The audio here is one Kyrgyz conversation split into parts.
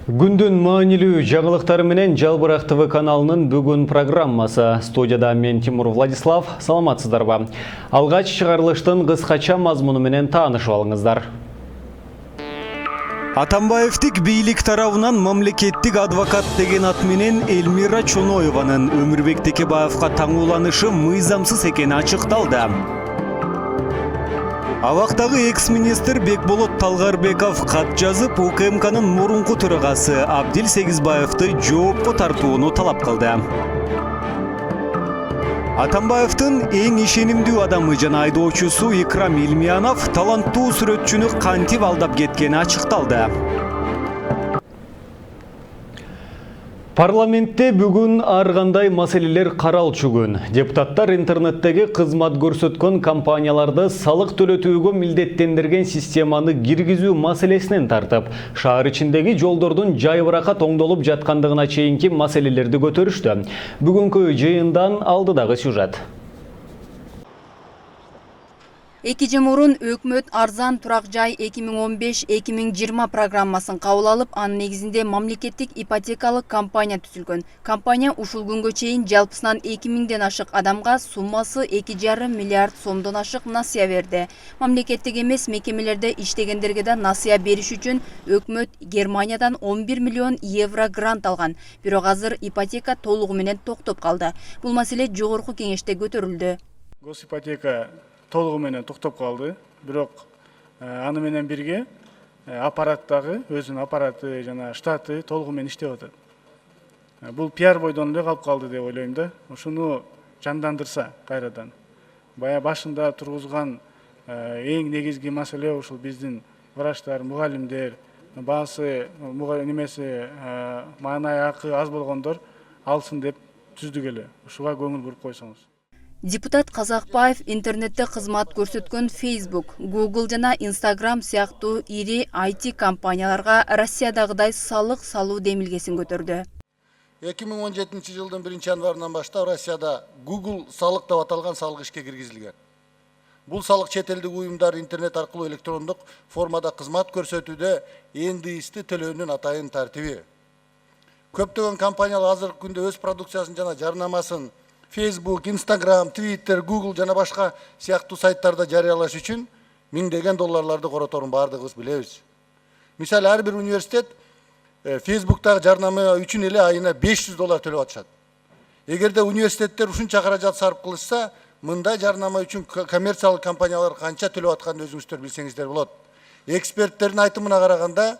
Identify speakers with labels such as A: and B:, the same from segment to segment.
A: Күндүн маанилүү жаңылыктары менен Жалбырак ТВ каналынын бүгүн программасы. Студияда мен Тимур Владислав. Саламатсыздарбы? Алгач чыгарылыштын кыскача мазмуну менен таанышып алыңыздар. Атамбаевдик бийлик тарабынан мамлекеттик адвокат деген ат менен Элмира Чоноеванын Өмүрбек Текебаевга таңууланышы мыйзамсыз экени ачыкталды. Абактагы экс-министр Бекболот Талгарбеков кат жазып, УКМКнын мурунку төрагасы Абдил Сегизбаевди жоопко тартууну талап кылды. Атамбаевдин эң ишенимдүү адамы жана айдоочусу Икрам Илмиянов таланттуу сүрөтчүнү кантип алдап кеткени ачыкталды. Парламентте бүгүн ар кандай маселелер каралчу күн. Депутаттар интернеттеги кызмат көрсөткөн компанияларды салык төлөтүүгө милдеттендирген системаны киргизүү маселесинен тартып, шаар ичиндеги жолдордун жайбыракат оңдолуп жаткандыгына чейинки маселелерди көтөрүштү. Бүгүнкү жыйындан алдыдагы сюжет.
B: 2 жыл мурун өкмөт арзан турак жай 2015-2020 программасын кабыл алып, анын негизинде мамлекеттик ипотекалык компания түзүлгөн. Компания ушул күнгө чейин жалпысынан 2000ден ашык адамга суммасы 2,5 миллиард сомдон ашык насыя берди. Мамлекеттик эмес мекемелерде иштегендерге да насыя бериш үчүн өкмөт Германиядан 11 миллион евро грант алган. Бирок азыр ипотека толугу менен токтоп калды. Бул маселе жогорку кеңеште көтөрүлдү.
C: Госипотека толугу менен токтоп калды. Бирок аны менен бирге аппараттагы өзүнүн аппараты жана штаты толугу менен иштеп атат. Бул пиар бойдон эле калып калды деп ойлойм да. Ушуну жандандырса кайрадан. Бая башында тургузган эң негизги маселе ушул биздин врачтар, мугалимдер, баасы немеси маанай акы аз болгондор алсын деп түздүк эле. Ушуга көңүл буруп койсоңуз.
B: Депутат Казакбаев интернетте кызмат көрсөткөн Facebook, Google жана Instagram сыяктуу ири IT компанияларга Россиядагыдай салык салуу демилгесин көтөрдү.
D: 2017 жылдын 1 январынан баштап Россияда Google салык деп аталган салык ишке киргизилген. Бул салык чет элдик уюмдар интернет аркылуу электрондук формада кызмат көрсөтүүдө НДСти төлөөнүн атайын тартиби. Көптөгөн компаниялар азыркы күндө өз продукциясын жана жарнамасын Facebook, Instagram, Twitter, Google жана башка сыяктуу сайттарда жарыялаш үчүн миңдеген долларларды короторун бардыгыбыз билебиз. Мисалы, ар бир университет Facebook'тагы жарнама үчүн эле айына $500 төлөп атышат. Эгерде университеттер ушунча каражат сарп кылышса, мындай жарнама үчүн коммерциялык компаниялар канча төлөп атканын өзүңүздөр билсеңиздер болот. Эксперттердин айтымына караганда,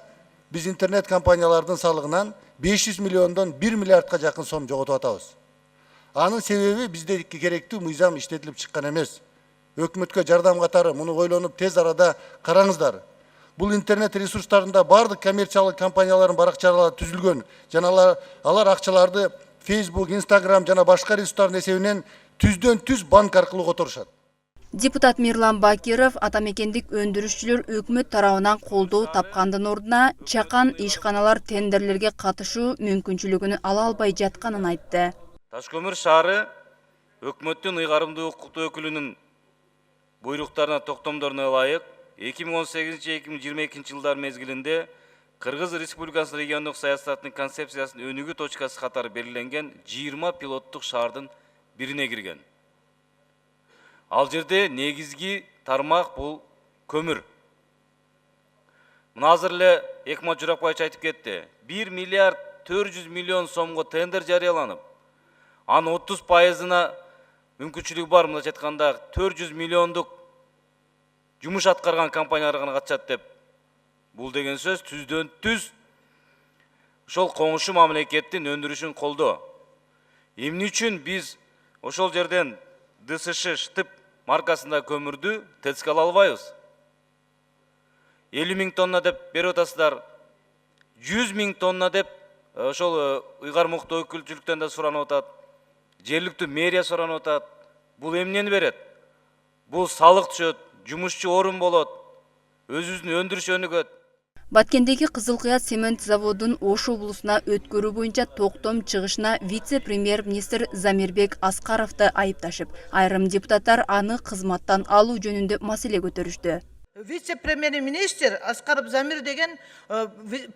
D: биз интернет компаниялардын салыгынан 500 миллиондон 1 миллиардка жакын сом жоготуп атабыз. Анын себеби бизде керектүү мыйзам иштетилип чыккан эмес. Өкмөткө жардам катары муну ойлонуп тез арада караңыздар. Бул интернет ресурстарында бардык коммерциялык компаниялардын баракчалары түзүлгөн жана алар акчаларды Facebook, Instagram жана башка ресурстардын эсебинен түздөн түз банк аркылуу которушат.
B: Депутат Мирлан Бакиров атамекендик өндүрүшчүлөр өкмөт тарабынан колдоо тапкандын ордуна чакан ишканалар тендерлерге катышуу мүмкүнчүлүгүн ала албай жатканын айтты.
E: Ташкөмүр шаары өкмөттүн ыйгарымдуу укуктуу өкүлүнүн буйруктарына токтомдоруна ылайык 2018-2022 жылдар мезгилинде Кыргыз Республикасынын региондук саясатынын концепциясынын өнүгүү точкасы катары белгиленген 20 пилоттук шаардын бирине кирген. Ал жерде негизги тармак бул көмүр. Мына азыр эле Экмат Журакбаевич айтып кетти. 1 миллиард 400 миллион сомго тендер жарыяланып, анын 30%-на мүмкүнчүлүгү бар, мындайча айтканда 400 миллиондук жумуш аткарган компаниялар гана катышат деп. Бул деген сөз түздөн түз ошол коңшу мамлекеттин өндүрүшүн колдоо. Эмне үчүн биз ошол жерден ДСШ штып маркасында көмүрдү ТЭЦК ала албайбыз? 50 000 тонна деп берип атасыздар. 100 000 тонна деп ошол ыйгармуктуу өкүлчүлүктөн да суранып атат. Жергиликтүү мэрия суранып атат. Бул эмнени берет? Бул салык түшөт, жумушчу орун болот, өзүбүздүн өндүрүш өнүгөт.
B: Баткендеги Кызылкыя цемент заводун Ош облусуна өткөрүү боюнча токтом чыгышына вице-премьер-министр Замирбек Аскаровду айыпташып, айрым депутаттар аны кызматтан алуу жөнүндө маселе көтөрүштү.
F: Вице-премьер-министр Аскаров Замир деген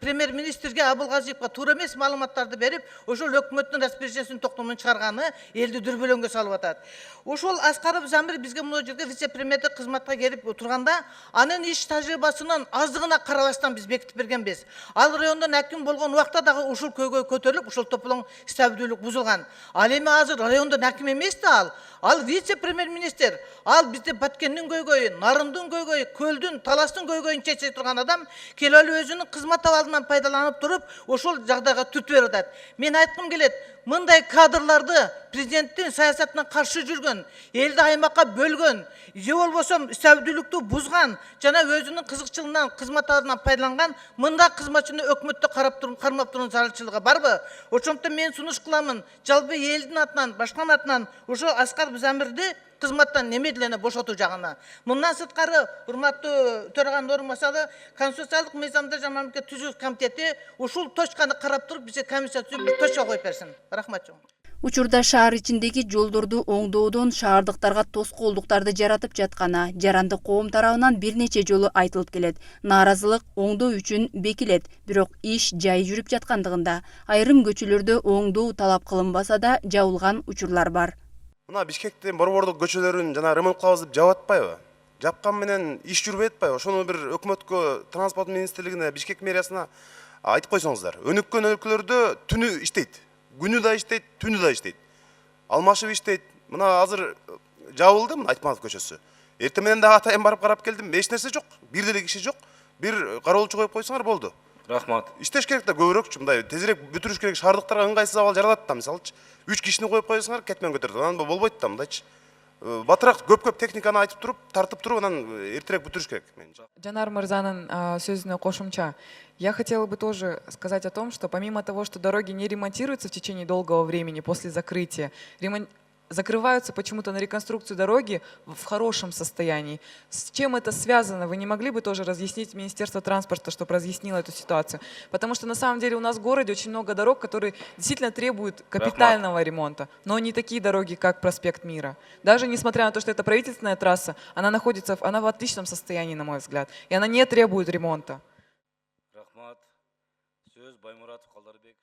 F: премьер-министрге Абылғазиевқа тура емес маалыматтарды беріп, ошол өкмөттүн распоряжениесин токтомун чыгарганы элди дүрбөлөңгө салып атат. Ошол Аскаров Замир бизге мына жерге вице-премьердик кызматка келип отурганда, анын иш тажрыйбасынын аздыгына карабастан биз бекитип бергенбиз. Ал райондон аким болгон убакта дагы ушул көйгөй көтөрүлүп, ушул тополоң стабилдүүлүк бузулган. Ал эми азыр райондон аким эмес да ал вице-премьер-министр. Ал бизде Баткендин көйгөйүн, Нарындын көйгөйүн, Көлдүн, Таластын көйгөйүн чече турган адам келип өзүнүн кызмат абалынан пайдаланып туруп, ошол жагдайга түртүп берип атат. Мен айткым келет, мындай кадрларды президенттин саясатына каршы жүргөн, элди аймакка бөлгөн, же болбосо стабилдүүлүктү бузган, жана өзүнүн кызыкчылыгынан, кызмат абалынан пайдаланган мындай кызматчыны өкмөттө кармап турган зарылчылыгы барбы? Ошондуктан мен сунуш кыламын, жалпы элдин атынан, башканын атынан ошол Аскаров Замирди кызматтан немедленно бошотуу жагына. Мындан сырткары, урматтуу төраганын орунбасары, конституциялык мыйзамдар жана мамлекет түзүү комитети ушул точканы карап туруп, бизге комиссия түзүп, бир точка коюп берсин. Рахмат чоң.
B: Учурда шаар ичиндеги жолдорду оңдоодон шаардыктарга тоскоолдуктарды жаратып жатканы жарандык коом тарабынан бир нече жолу айтылып келет. Нааразылык оңдоо үчүн бекилет, бирок иш жай жүрүп жаткандыгында айрым көчөлөрдө оңдоо талап кылынбаса да жабылган учурлар бар.
G: Мына Бишкектин борбордук көчөлөрүн жана ремонт кылабыз деп жаап атпайбы? Жапкан менен иш жүрбөй атпайбы? Ошону бир өкмөткө, транспорт министрлигине, Бишкек мэриясына айтып койсоңуздар. Өнүккөн өлкөлөрдө түнү иштейт. Күнү да иштейт, түнү да иштейт. Алмашып иштейт. Мына азыр жабылды мына Айтматов көчөсү. Эртең менен дагы атайын барып карап келдим. Эч нерсе жок. Бир деле киши жок. Бир кароолчу коюп койсоңор болду.
E: Рахмат.
G: Иштеш керек да көбүрөөкчү, мындай тезирээк бүтүрүш керек. Шаардыктарга ыңгайсыз абал жаралат да, мисалчы. 3 кишини коюп койсоңор кетмен көтөрөт. Анан болбойт да мындайчы. Батыраак көп техниканы айтып туруп, тартып туруп, анан эртерээк бүтүрүш керек.
H: Жанар Мырзанын сөзүнө кошумча, я хотела бы тоже сказать о том, что помимо того, что дороги не ремонтируются в течение долгого времени после закрытия, закрываются почему-то на реконструкцию дороги в хорошем состоянии. С чем это связано? Вы не могли бы тоже разъяснить Министерство транспорта, чтобы разъяснило эту ситуацию? Потому что на самом деле у нас в городе очень много дорог, которые действительно требуют капитального ремонта, но не такие дороги, как проспект Мира. Даже несмотря на то, что это правительственная трасса, она в отличном состоянии, на мой взгляд, и она не требует ремонта.
E: Рахмат. Сөз Баймуратов Калдарбек.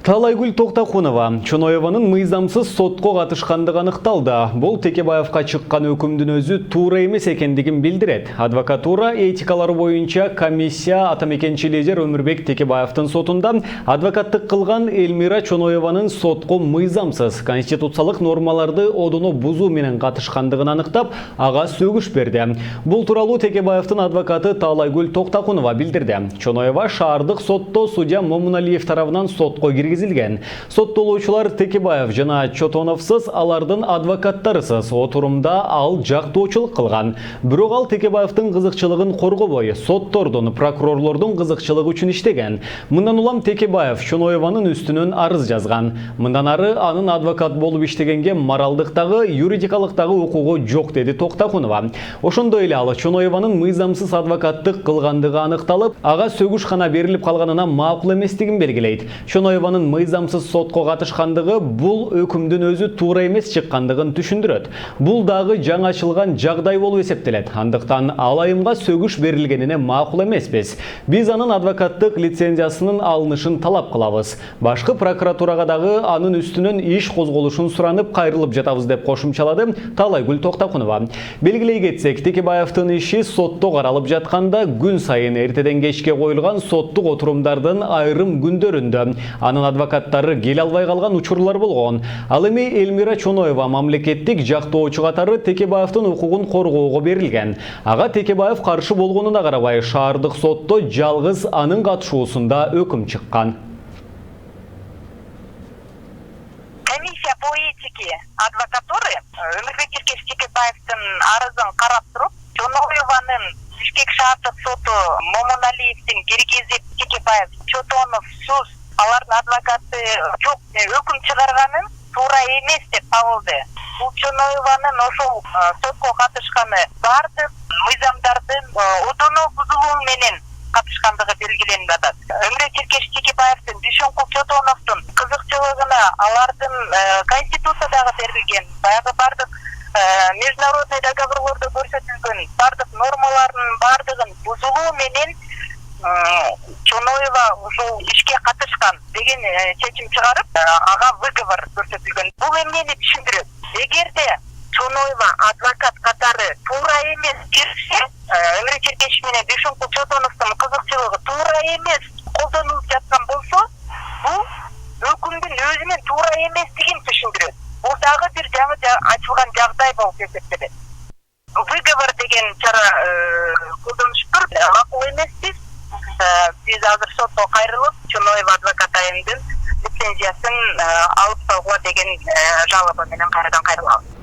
A: Талайгүл Токтакунова Чоноеванын мыйзамсыз сотко катышкандыгы аныкталды. Бул Текебаевка чыккан өкүмдүн өзү туура эмес экендигин билдирет. Адвокатура этикалары боюнча комиссия атамекенчи лидер Өмүрбек Текебаевдин сотунда адвокаттык кылган Элмира Чоноеванын сотко мыйзамсыз конституциялык нормаларды одоно бузуу менен катышкандыгын аныктап, ага сөгүш берди. Бул тууралуу Текебаевдин адвокаты Талайгүл Токтакунова билдирди. Чоноева шаардык сотто судья Момуналиев тарабынан сотко киргизилген. Соттолуучулар Текебаев жана Чотоновсыз, алардын адвокаттарысыз отурумда ал жактоочулук кылган. Бирок ал Текебаевдин кызыкчылыгын коргобой, соттордун, прокурорлордун кызыкчылыгы үчүн иштеген. Мындан улам Текебаев Чоноеванын үстүнөн арыз жазган. Мындан ары анын адвокат болуп иштегенге моралдыктагы, юридикалыктагы укугу жок, деди Токтакунова. Ошондой эле ал Чоноеванын мыйзамсыз адвокаттык кылгандыгы аныкталып, ага сөгүш гана берилип калганына макул эместигин белгилейт. Чоноеванын мыйзамсыз сотко катышкандыгы бул өкүмдүн өзү туура эмес чыккандыгын түшүндүрөт. Бул дагы жаңачылган жагдай болуп эсептелет. Андыктан ал айымга сөгүш берилгенине макул эмеспиз. Биз анын адвокаттык лицензиясынын алынышын талап кылабыз. Башкы прокуратурага дагы анын үстүнөн иш козголушун суранып кайрылып жатабыз, деп кошумчалады Талайгүл Токтакунова. Белгилей кетсек, Текебаевдин иши сотто каралып жатканда күн сайын эртеден кечке коюлган соттук отурумдардын айрым күндөрүндө анын адвокаттары келе албай калган учурлар болгон. Ал эми Элмира Чоноева мамлекеттик жактоочу катары Текебаевдин укугун коргоого берилген. Ага Текебаев каршы болгонуна карабай, шаардык сотто жалгыз анын катышуусунда өкүм чыккан.
I: Комиссия по этике адвокатуры Өмүрбек Текебаевдин арызын карап туруп, Чоноеванын Бишкек шаардык соту Момуналиевдин киргизип, Текебаев, Чотонов, Сус алардын адвокаты жок өкүм чыгарганын туура эмес деп табылды. Бул Чоноеванын ошол сотко катышканы бардык мыйзамдардын одоно бузулуу менен катышкандыгы белгиленип атат. Өмүрбек Текебаевдин, Дүйшөнкул Чотоновдун кызыкчылыгына алардын конституциядагы берилген баягы бардык международный договорлордо көрсөтүлгөн бардык нормаларын бардыгын бузулуу менен Чоноева ушул ишке катышкан деген чечим чыгарып, ага выговор көрсөтүлгөн. Бул эмнени түшүндүрөт? Эгерде Чоноева адвокат катары туура эмес кирсе, Эмре Черкешев менен Бешенкул Чотоновдун кызыкчылыгы туура эмес колдонулуп жаткан болсо, бул өкүмдүн өзүнүн туура эместигин түшүндүрөт. Бул дагы бир жаңы ачылган жагдай болуп эсептелет. Выговор деген чара колдонушуптур, макул эмеспиз. Биз азыр сотко кайрылып, Чоноева адвокат айымдын лицензиясын алып салгыла деген жалоба менен кайрадан кайрылабыз.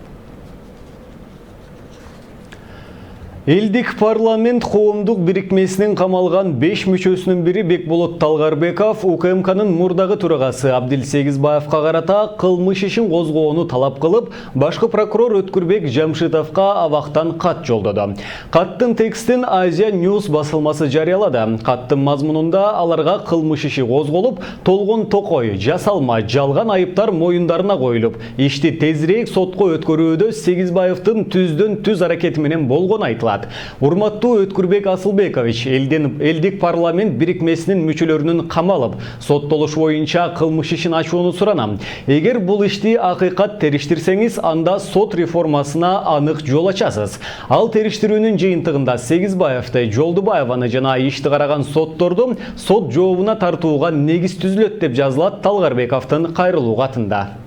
A: Элдик парламент коомдук бирикмесинин камалган 5 мүчөсүнүн бири Бекболот Талгарбеков УКМКнын мурдагы төрагасы Абдил Сегизбаевка карата кылмыш ишин козгоону талап кылып, башкы прокурор Өткүрбек Жамшитовго абактан кат жолдоду. Каттын текстин Азия News басылмасы жарыялады. Каттын мазмунунда аларга кылмыш иши козголуп, толгон токой, жасалма, жалган айыптар моюндарына коюлуп, ишти тезирээк сотко өткөрүүдө Сегизбаевдин түздөн түз аракети менен болгону айтылат. Урматтуу Өткүрбек Асылбекович, элдик парламент бирикмесинин мүчөлөрүнүн камалып, соттолуш боюнча кылмыш ишин ачууну суранам. Эгер бул ишти акыйкат териштирсеңиз, анда сот реформасына анык жол ачасыз. Ал териштирүүнүн жыйынтыгында Сегизбаевди, Жолдубаеваны жана ишти караган сотторду сот жообуна тартууга негиз түзүлөт деп жазылат Талгарбековдун кайрылуу катында.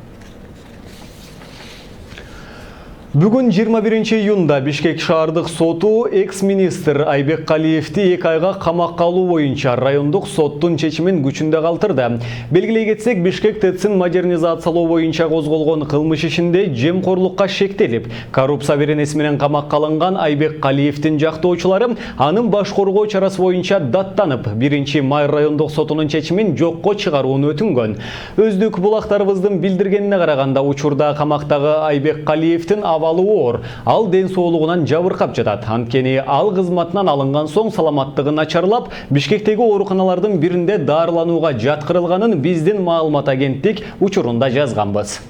A: Бүгүн 21 июнда Бишкек шаардык соту экс-министр Айбек Калиевди 2 айга камакка алуу боюнча райондук соттун чечимин күчүндө калтырды. Белгилей кетсек, Бишкек ТЭЦин модернизациялоо боюнча козголгон кылмыш ишинде жемкорлукка шектелип, коррупция беренеси менен камакка алынган Айбек Калиевдин жактоочулары анын баш коргоо чарасы боюнча даттанып, 1 май райондук сотунун чечимин жокко чыгарууну өтүнгөн. Өздүк булактарыбыздын билдиргенине караганда, учурда камактагы Айбек Калиевдин абалы оор. Ал ден соолугунан жабыркап жатат. Анткени ал кызматынан алынган соң саламаттыгы начарлап, Бишкектеги ооруканалардын биринде дарыланууга жаткырылганын биздин маалымат агенттик учурунда жазганбыз.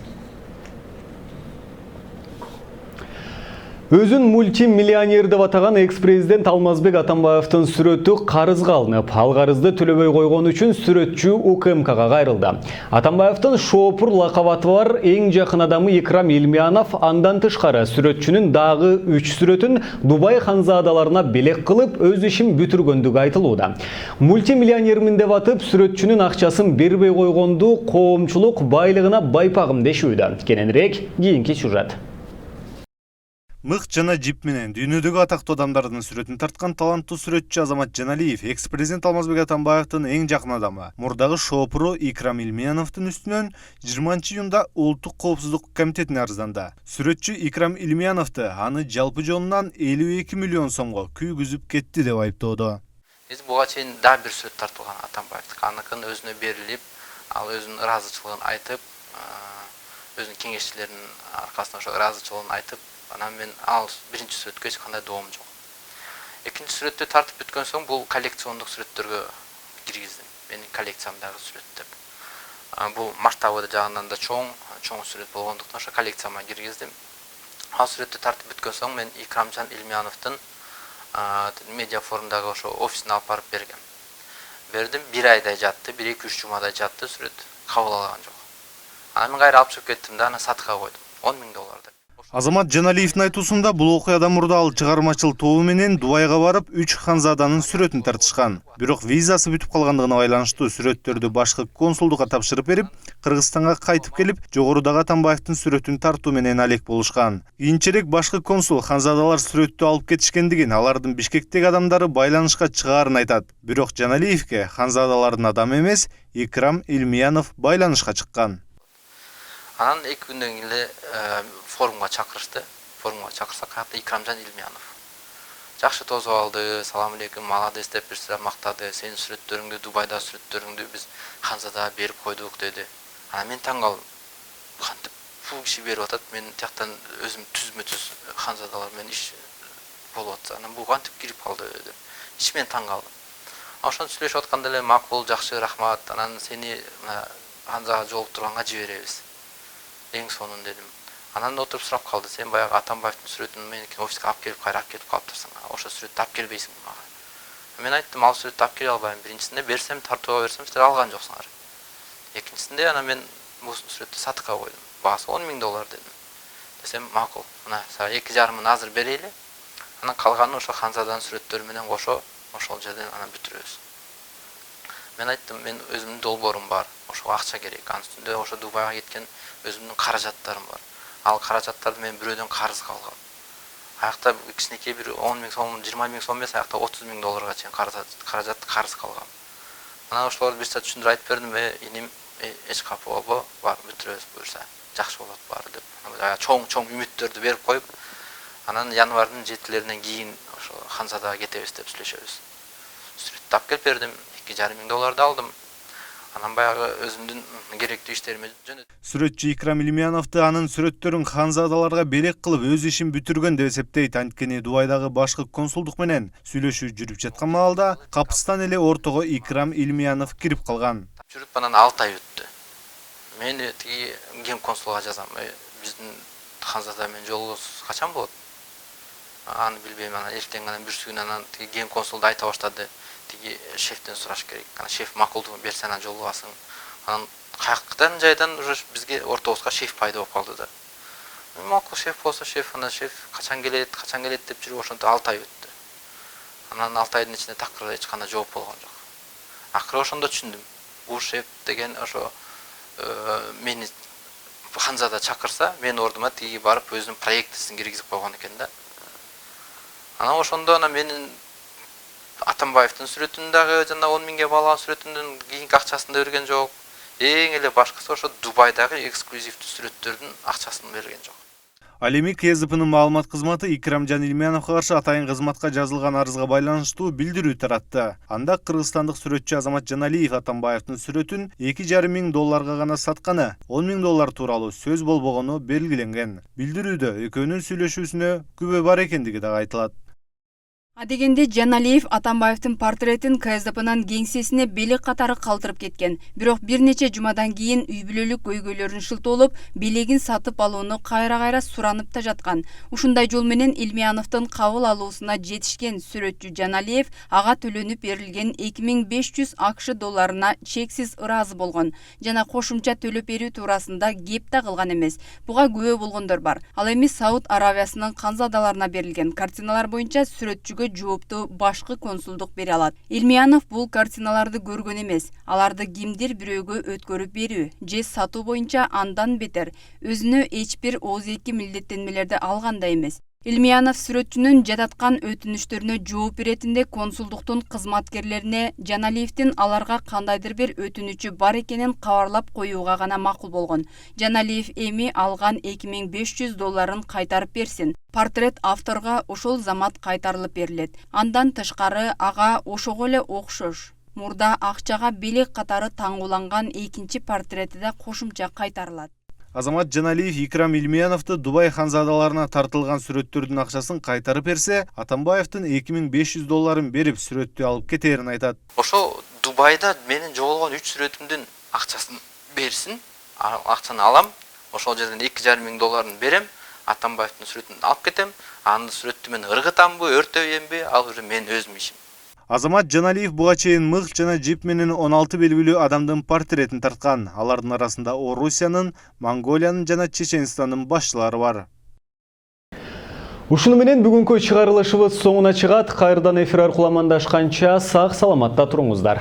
A: Өзүн мультимиллионер деп атаган экс-президент Алмазбек Атамбаевдин сүрөтү карызга алынып, ал карызды төлөбөй койгон үчүн сүрөтчү УКМКга кайрылды. Атамбаевдин шоопур лакабаты бар эң жакын адамы Икрам Илмиянов андан тышкары сүрөтчүнүн дагы 3 сүрөтүн Дубай ханзадаларына белек кылып, өз ишин бүтүргөндүгү айтылууда. Мультимиллионермин деп атып, сүрөтчүнүн акчасын бербей койгонду коомчулук байлыгына байпагым дешүүдө. Кененирээк кийинки сюжет.
J: Мык жана жип менен дүйнөдөгү атактуу адамдардын сүрөтүн тарткан таланттуу сүрөтчү Азамат Жаналиев экс-президент Алмазбек Атамбаевдин эң жакын адамы, мурдагы шоопуру Икрам Илмияновдун үстүнөн 20 июнда Улуттук коопсуздук комитетине арызданды. Сүрөтчү Икрам Илмияновду аны жалпы жонунан 52 миллион сомго күйгүзүп кетти деп айыптоодо.
K: Биз буга чейин дагы бир сүрөт тартылган Атамбаевдин, аныкын өзүнө берилип, ал өзүнүн ыраазычылыгын айтып, өзүнүн кеңешчилеринин аркасында ошо ыраазычылыгын айтып, анан мен ал биринчи сүрөткө эч кандай доом жок. Экинчи сүрөттү тартып бүткөн соң бул коллекциондук сүрөттөргө киргиздим. Менин коллекциямдагы сүрөт деп. Бул масштабы жагынан да чоң сүрөт болгондуктан ошо коллекцияма киргиздим. Ал сүрөттү тартып бүткөн соң мен Икрамжан Илмияновдун медиа форумдагы ошо офисине алып барып бергем. Бердим, 1 айдай жатты, 1-2-3 жумадай жатты, сүрөт кабыл алган жок. Анан мен кайра алып чыгып кеттим да, аны сатка койдум. $10 000 деп.
J: Азамат Жаналиевдин айтуусунда бул окуядан мурда ал чыгармачыл тобу менен Дубайга барып 3 ханзаданын сүрөтүн тартышкан. Бирок визасы бүтүп калгандыгына байланыштуу сүрөттөрдү башкы консулдукка тапшырып берип, Кыргызстанга кайтып келип, жогорудагы Атамбаевдин сүрөтүн тартуу менен алек болушкан. Кийинчерээк башкы консул ханзадалар сүрөттү алып кетишкендигин, алардын Бишкектеги адамдары байланышка чыгаарын айтат. Бирок Жаналиевге ханзадалардын адамы эмес, Икрам Илмиянов байланышка чыккан.
K: Анан 2 күндөн кийин форумга чакырышты. Форумга чакырсак, каякта Икрамжан Илмиянов. Жакшы тосуп алды, салам алейкум, молодец деп бир сыра мактады. Сенин сүрөттөрүңдү, Дубайда сүрөттөрүңдү биз ханзадага берип койдук деди. Анан мен таң калдым. Кантип бул киши берип атат, мен тияктан өзүм түзмө-түз ханзадалар менен иш болуп атса, анан бул кантип кирип калды деп. Иш мен таң калдым. Ошону сүйлөшүп атканда эле макул, жакшы, рахмат. Анан сени ханзага жолуктурганга жиберебиз. Эң сонун дедим. Анан да отуруп сурап калды, сен баягы Атамбаевдин сүрөтүн меники офиске алып келип алып калыптырсың. Ошо сүрөттү алып келбейсиң мага. Мен айттым, ал сүрөттү алып келе албайм. Биринчисинде берсем, тартууга берсем, силер алган жоксуңар. Экинчисинде анан мен бул сүрөттү сатыкка койдум. Баасы $10.000 дедим. Десем, макул. Мына сага 2,5 азыр берели. Анан калганын ошо Ханзаданын сүрөттөрү менен кошо ошол жерден анан бүтүрөбүз. Мен айттым, мен өзүмдүн долбоорум бар. Ошого акча керек. Анын үстүндө ошо Дубайга кеткен өзүмдүн каражаттарым бар. Ал каражаттарды мен бирөөдөн карызга алгам. Аякта кичинекей бир 10.000 сом, 20.000 сом эмес, аякта $30.000 чейин каражатты карызга алгам. Анан ошолорду бир саат түшүндүрүп айтып бердим, иним эч капа болбо, бар бүтүрөбүз буюрса, жакшы болот баары деп. Чоң үмүттөрдү берип коюп, анан январдын 7-леринен кийин ошо Ханзадага кетебиз деп сүйлөшөбүз. Сүрөттү алып келип бердим, $2,5 алдым. Анан баягы өзүмдүн керектүү иштериме жөнөттүм.
J: Сүрөтчү Икрам Илмияновду анын сүрөттөрүн Ханзадаларга белек кылып өз ишин бүтүргөн деп эсептейт. Анткени Дубайдагы башкы консулдук менен сүйлөшүү жүрүп жаткан маалда капыстан эле ортого Икрам Илмиянов кирип калган.
K: Жүрүп анан 6 ай өттү. Мен тиги ген консулга жазам, биздин Ханзада менен жолугубуз качан болот? Аны билбейм, анан эртең анан бүрсү күнү анан тиги ген консул да айта баштады. Тиги шефтен сураш керек. Анан шеф макулдугун берсе анан жолугасың. Анан каяктан жайдан уже бизге ортобузга шеф пайда болуп калды да. Макул шеф болсо шеф, анан шеф качан келет деп жүрүп ошонто 6 ай өттү. Анан 6 айдын ичинде такыр эч кандай жооп болгон жок. Акыры ошондо түшүндүм. Бул шеф деген ошо мени Ханзада чакырса, мен ордума тиги барып өзүнүн проектисин киргизип койгон экен да. Анан ошондо анан менин Атамбаевдин сүрөтүн дагы жана 10.000 балган сүрөтүнүн кийинки акчасын да берген жок. Эң эле башкысы ошо Дубайдагы эксклюзивдүү сүрөттөрдүн акчасын берген жок.
J: Ал эми КСДПнын маалымат кызматы Икрамжан Илмияновго каршы атайын кызматка жазылган арызга байланыштуу билдирүү таратты. Анда кыргызстандык сүрөтчү Азамат Жаналиев Атамбаевдин сүрөтүн $2,500 гана сатканы, $10.000 тууралуу сөз болбогону белгиленген. Билдирүүдө экөөнүн сүйлөшүүсүнө күбө бар экендиги дагы айтылат.
B: Адегенде Жаналиев Атамбаевдин портретин КСДПнын кеңсесине белек катары калтырып кеткен. Бирок бир нече жумадан кийин үй бүлөлүк көйгөйлөрүн шылтоолоп, белегин сатып алууну кайра суранып да жаткан. Ушундай жол менен Илмияновдун кабыл алуусуна жетишкен сүрөтчү Жаналиев ага төлөнүп берилген $2,500 чексиз ыраазы болгон жана кошумча төлөп берүү туурасында кеп да кылган эмес. Буга күбө болгондор бар. Ал эми Сауд Аравиясынын Ханзадаларына берилген картиналар боюнча сүрөтчүгө жоопту башкы консулдук бере алат. Илмиянов бул картиналарды көргөн эмес. Аларды кимдир бирөөгө өткөрүп берүү же сатуу боюнча андан бетер өзүнө эч бир ооз-эки милдеттенмелерди алган да эмес. Илмиянов сүрөтчүнүн жататкан өтүнүштөрүнө жооп беретинде консулдуктун кызматкерлерине Жаналиевдин аларга кандайдыр бир өтүнүчү бар экенин кабарлап коюуга гана макул болгон. Жаналиев эми алган $2,500 кайтарып берсин. Портрет авторго ошол замат кайтарылып берилет. Андан тышкары ага ошого эле окшош мурда акчага белек катары таңгууланган экинчи портрети да кошумча кайтарылат.
J: Азамат Жаналиев Икрам Илмияновду Дубай Ханзадаларына тартылган сүрөттөрдүн акчасын кайтарып берсе, Атамбаевдин $2,500 берип сүрөттү алып кетерин айтат.
K: Ошо Дубайда менин жоголгон 3 сүрөтүмдүн акчасын берсин, акчаны алам, ошол жерден $2,500 берем, Атамбаевдин сүрөтүн алып кетем, анын сүрөттү мен ыргытамбы, өртөйемби, ал уже мен өзүм ишим.
J: Азамат Жаналиев буга чейин мык жана жип менен 16 белгилүү адамдын портретин тарткан. Алардын арасында Орусиянын, Монголиянын жана Чеченстандын башчылары бар.
A: Ушуну менен бүгүнкү чыгарылышыбыз соңуна чыгат. Кайрадан эфир аркылуу амандашканча сак саламатта туруңуздар.